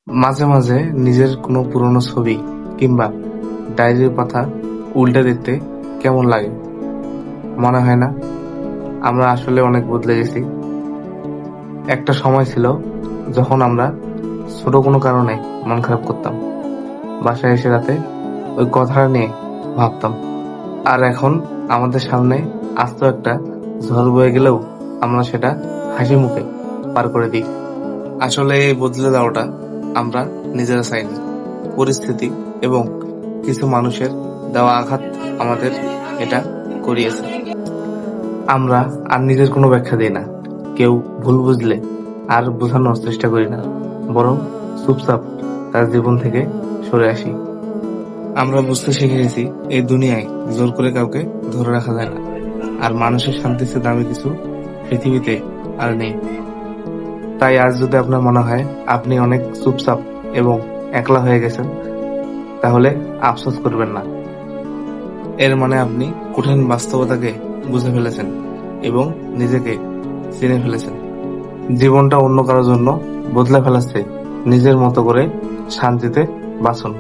মাঝে মাঝে নিজের কোনো পুরনো ছবি কিংবা ডায়েরির পাতা উল্টে দেখতে কেমন লাগে? মনে হয় না আমরা আসলে অনেক বদলে গেছি? একটা সময় ছিল যখন আমরা ছোট কোনো কারণে মন খারাপ করতাম, বাসায় এসে রাতে ওই কথাটা নিয়ে ভাবতাম। আর এখন আমাদের সামনে আস্ত একটা ঝড় বয়ে গেলেও আমরা সেটা হাসি মুখে পার করে দিই। আসলে এই বদলে যাওয়াটা আমরা নিজেরা চাইনি, পরিস্থিতি এবং কিছু মানুষের দেওয়া আঘাত আমাদের এটা করিয়েছে। আমরা আর নিজের কোনো ব্যাখ্যা দিই না, কেউ ভুল বুঝলে আর বোঝানোর চেষ্টা করি না, বরং চুপচাপ তার জীবন থেকে সরে আসি। আমরা বুঝতে শিখে গেছি এই দুনিয়ায় জোর করে কাউকে ধরে রাখা যায় না, আর মানুষের শান্তির চেয়ে দামি কিছু পৃথিবীতে আর নেই। তাই আজ যদি আপনার মনে হয় আপনি অনেক চুপচাপ এবং একলা হয়ে গেছেন, তাহলে আফসোস করবেন না। এর মানে আপনি কঠিন বাস্তবতাকে বুঝে ফেলেছেন এবং নিজেকে চিনে ফেলেছেন। জীবনটা অন্য কারোর জন্য বদলে ফেলাচ্ছে, নিজের মতো করে শান্তিতে বাঁচুন।